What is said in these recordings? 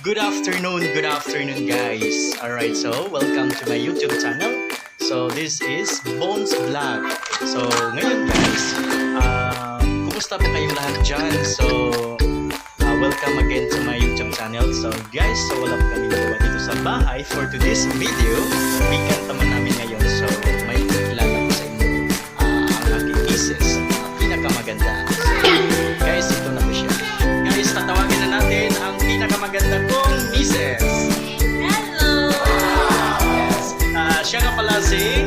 Good afternoon guys. Alright, so welcome to my YouTube channel. So this is Bones Vlog. So ngayon guys, kumusta po kayong lahat dyan? So welcome again to my YouTube channel. So guys, so wala po kami nagawa dito sa bahay. For today's video, weekend naman namin ngayon. So may kilala ko sa inyo ang aking misis, pinakamaganda. So guys, ito na po siya. Guys, tatawagin na natin ang pinakamaganda kong misis. Hello! Yes. Siya nga pala si...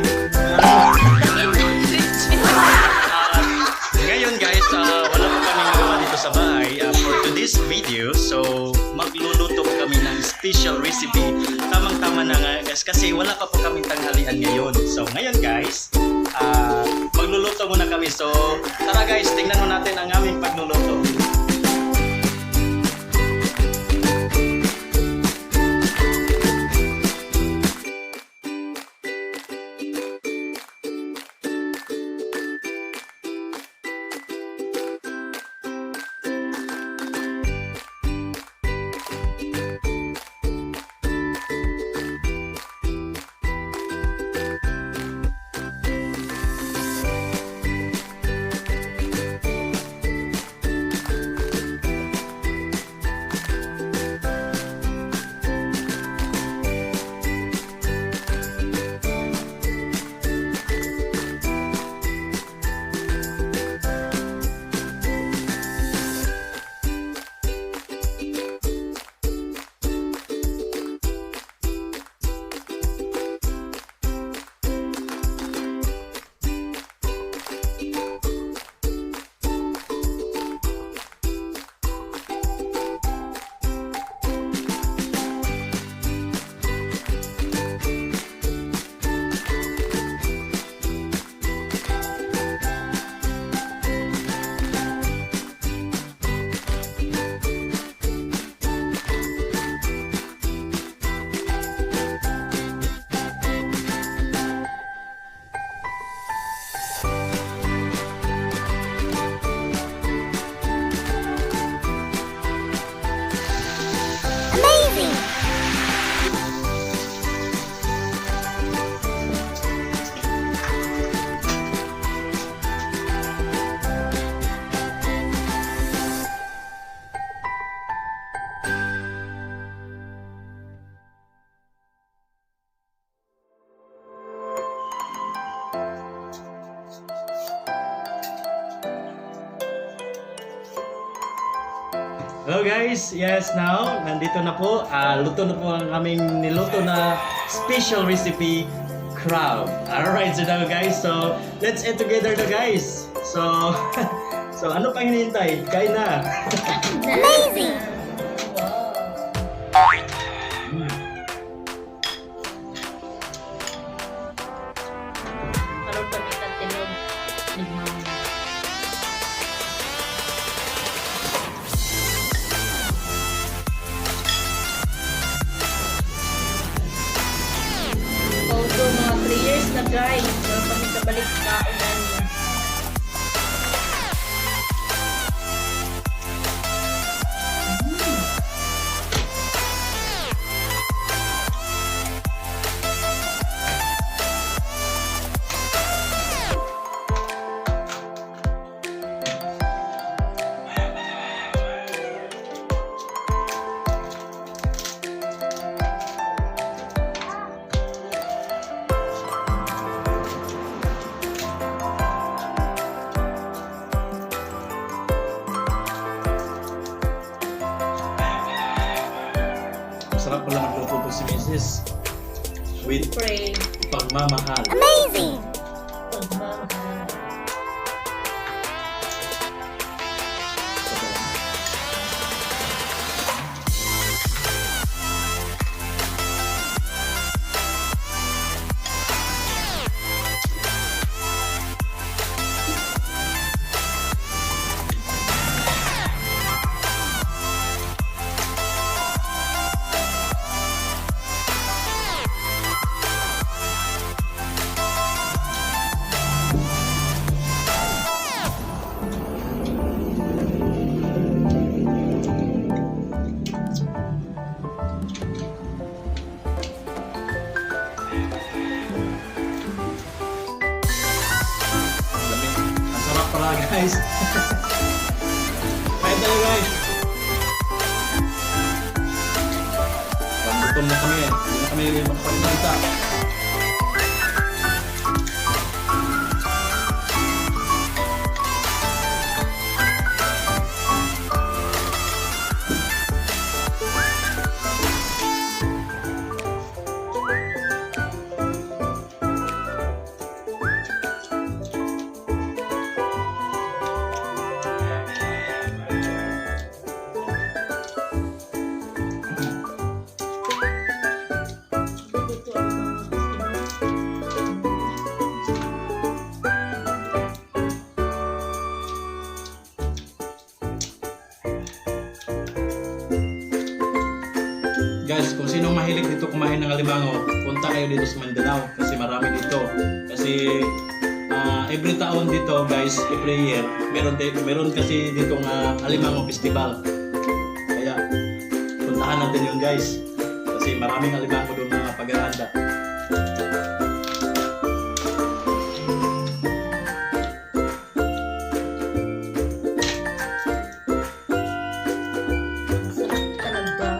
ngayon guys, wala pa kami nagawa dito sa bahay for today's video. So, magluluto po kami ng special recipe. Tamang-tama na nga guys, kasi wala pa po kaming tanghalian ngayon. So, ngayon guys, magluluto muna kami. So, tara guys, tingnan mo natin ang aming pagluluto. Hello guys, yes, now nandito na po, luto na po ang aming niluto na special recipe, crab. Alright, so now guys, so let's eat together na guys. So, so ano pang hinihintay? Kain na. Amazing! Parang pamitan tilog ni Mama. So, mga 3 years na guys. So, kami kabalik sa unan niya. Masarap pala magluto si Mrs. With Pray. pagmamahal. Amazing! Pagmamahal. guys. Kain tayo guys. Gutom na kami. Hindi na kami makapagsalita. Guys, kung sinong mahilig dito kumain ng alimango, punta kayo dito sa Mindanao kasi marami dito. Kasi every taon dito guys, every year, meron kasi dito nga alimango festival. Kaya puntahan natin yun guys. Kasi maraming alimango doon na paghahanda. Sarap talaga.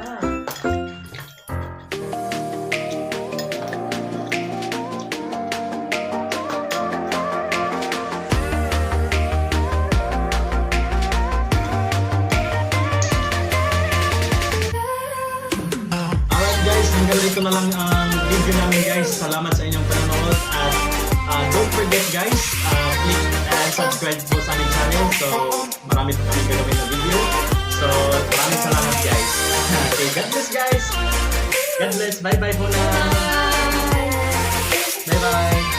Alright guys, hanggang dito na lang ang video namin guys. Salamat sa inyong panonood at don't forget guys, click and subscribe po sa aming channel. So marami pa kami gagawin na video. So maraming salamat guys. Okay, God bless guys. God bless. Bye bye po na. Bye bye.